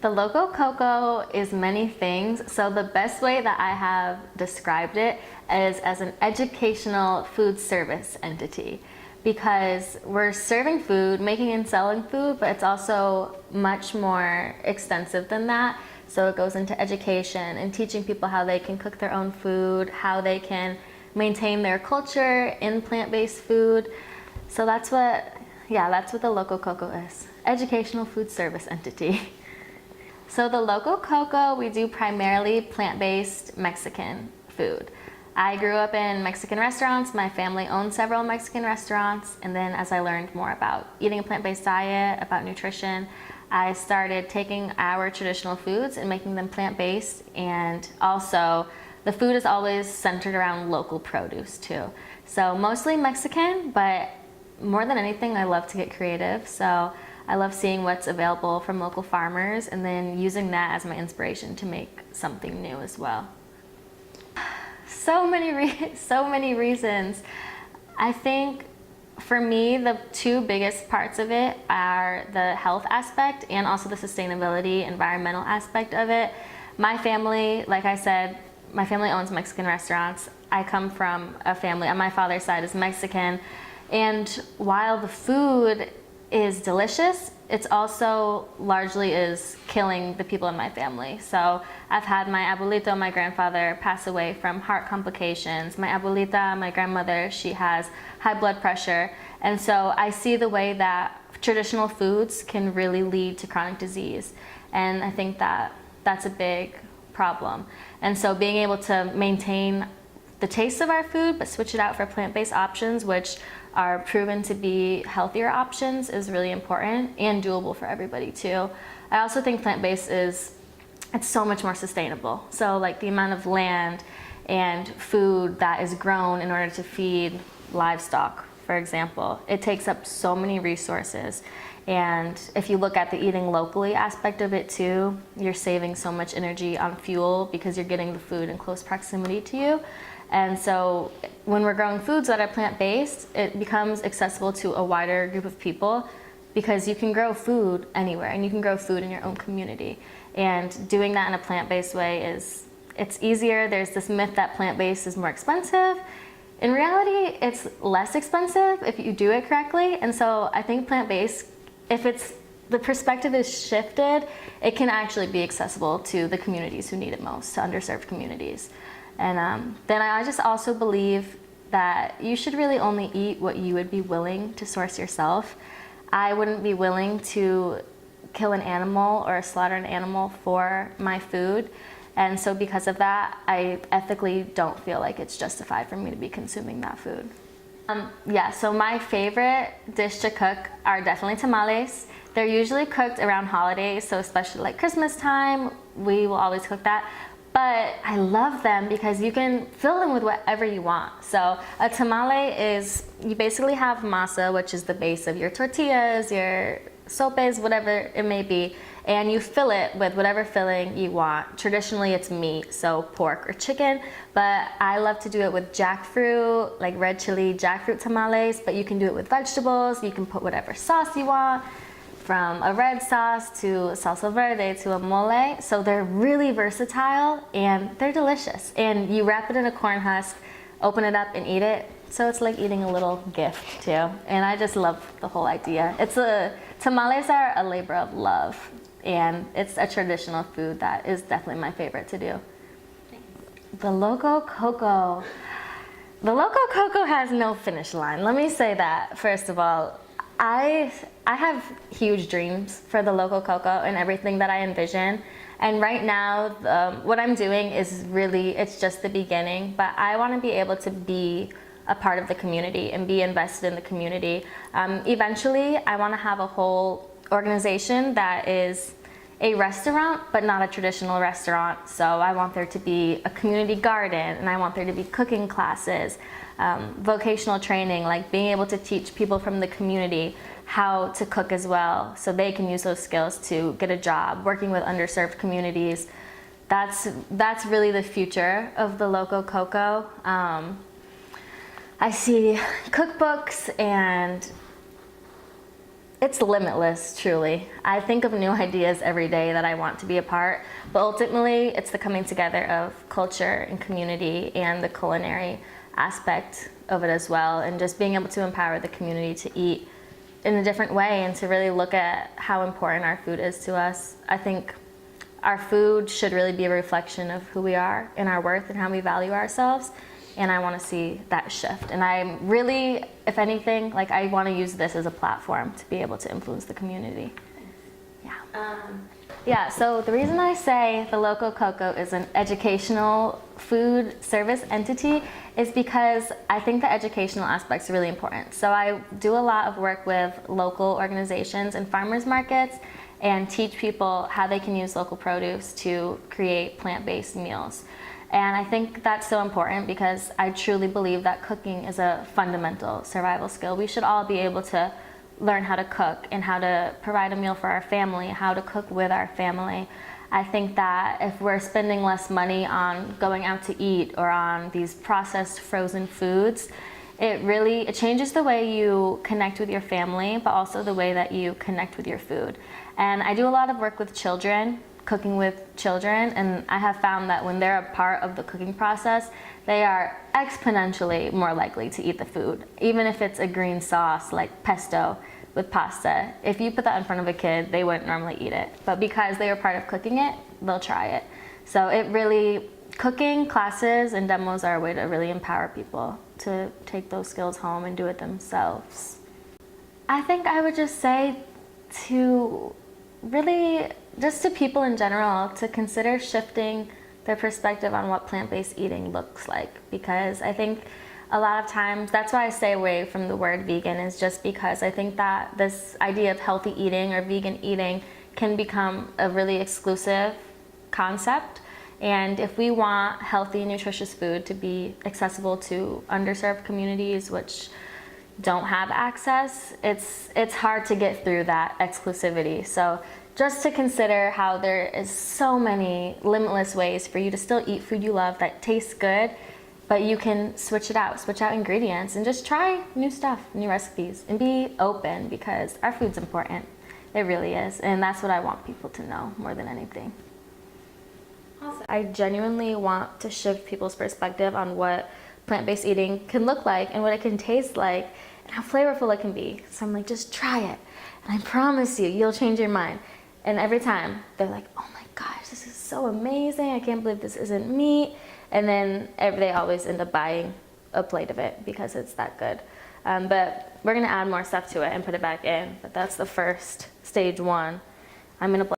The local cocoa is many things. So the best way that I have described it is as an educational food service entity, because we're serving food, making and selling food, but it's also much more extensive than that. So it goes into education and teaching people how they can cook their own food, how they can maintain their culture in plant-based food. So that's what the Loco Coco is. Educational food service entity. So the Loco Coco, we do primarily plant-based Mexican food. I grew up in Mexican restaurants. My family owned several Mexican restaurants. And then as I learned more about eating a plant-based diet, about nutrition, I started taking our traditional foods and making them plant-based. And also, the food is always centered around local produce too. So mostly Mexican, but more than anything, I love to get creative. So I love seeing what's available from local farmers and then using that as my inspiration to make something new as well. So many reasons. I think for me, the two biggest parts of it are the health aspect and also the sustainability, environmental aspect of it. My family, like I said, my family owns Mexican restaurants. I come from a family on my father's side is Mexican. And while the food is delicious, it's also largely is killing the people in my family. So I've had my abuelito, my grandfather, pass away from heart complications. My abuelita, my grandmother, she has high blood pressure. And so I see the way that traditional foods can really lead to chronic disease. And I think that that's a big problem. And so being able to maintain the taste of our food, but switch it out for plant-based options, which are proven to be healthier options, is really important and doable for everybody too. I also think plant-based it's so much more sustainable. So like the amount of land and food that is grown in order to feed livestock, for example, it takes up so many resources. And if you look at the eating locally aspect of it too, you're saving so much energy on fuel because you're getting the food in close proximity to you. And so when we're growing foods that are plant-based, it becomes accessible to a wider group of people because you can grow food anywhere and you can grow food in your own community. And doing that in a plant-based way it's easier. There's this myth that plant-based is more expensive. In reality, it's less expensive if you do it correctly. And so I think plant-based, if the perspective is shifted, it can actually be accessible to the communities who need it most, to underserved communities. And then I just also believe that you should really only eat what you would be willing to source yourself. I wouldn't be willing to kill an animal or slaughter an animal for my food. And so because of that, I ethically don't feel like it's justified for me to be consuming that food. So my favorite dish to cook are definitely tamales. They're usually cooked around holidays, so especially like Christmas time, we will always cook that. But I love them because you can fill them with whatever you want. So a tamale is, you basically have masa, which is the base of your tortillas, your sopes, whatever it may be, and you fill it with whatever filling you want. Traditionally it's meat, so pork or chicken, but I love to do it with jackfruit, like red chili jackfruit tamales, but you can do it with vegetables, you can put whatever sauce you want, from a red sauce to salsa verde to a mole. So they're really versatile and they're delicious. And you wrap it in a corn husk, open it up and eat it. So it's like eating a little gift too. And I just love the whole idea. Tamales are a labor of love, and it's a traditional food that is definitely my favorite to do. The Loco Coco. The Loco Coco has no finish line. Let me say that first of all. I have huge dreams for the Loco Coco and everything that I envision. And right now, what I'm doing is really, it's just the beginning, but I want to be able to be a part of the community and be invested in the community. Eventually, I want to have a whole organization that is a restaurant, but not a traditional restaurant. So I want there to be a community garden, and I want there to be cooking classes, vocational training, like being able to teach people from the community how to cook as well, so they can use those skills to get a job, working with underserved communities. That's really the future of the Loco Coco. I see cookbooks, and It's limitless, truly. I think of new ideas every day that I want to be a part, but ultimately it's the coming together of culture and community and the culinary aspect of it as well, and just being able to empower the community to eat in a different way and to really look at how important our food is to us. I think our food should really be a reflection of who we are and our worth and how we value ourselves. And I want to see that shift. And I'm really, if anything, like I want to use this as a platform to be able to influence the community. Yeah. So the reason I say the Loco Coco is an educational food service entity is because I think the educational aspect is really important. So I do a lot of work with local organizations and farmers markets and teach people how they can use local produce to create plant-based meals. And I think that's so important because I truly believe that cooking is a fundamental survival skill. We should all be able to learn how to cook and how to provide a meal for our family, how to cook with our family. I think that if we're spending less money on going out to eat or on these processed frozen foods, it changes the way you connect with your family, but also the way that you connect with your food. And I do a lot of work with children, cooking with children, and I have found that when they're a part of the cooking process, they are exponentially more likely to eat the food, even if it's a green sauce like pesto with pasta. If you put that in front of a kid, they wouldn't normally eat it, but because they were part of cooking it, they'll try it. So cooking classes and demos are a way to really empower people to take those skills home and do it themselves. I think I would just say to really, just to people in general, to consider shifting their perspective on what plant-based eating looks like, because I think a lot of times, that's why I stay away from the word vegan, is just because I think that this idea of healthy eating or vegan eating can become a really exclusive concept. And if we want healthy, nutritious food to be accessible to underserved communities which don't have access, it's hard to get through that exclusivity. So just to consider how there is so many limitless ways for you to still eat food you love that tastes good, but you can switch out ingredients and just try new stuff, new recipes, and be open, because our food's important. It really is, and that's what I want people to know more than anything. Awesome. I genuinely want to shift people's perspective on what plant-based eating can look like and what it can taste like and how flavorful it can be. So I'm like, just try it, and I promise you'll change your mind. And every time they're like, oh my gosh, this is so amazing, I can't believe this isn't meat. And then they always end up buying a plate of it because it's that good. But we're gonna add more stuff to it and put it back in, but that's the first stage one. I'm gonna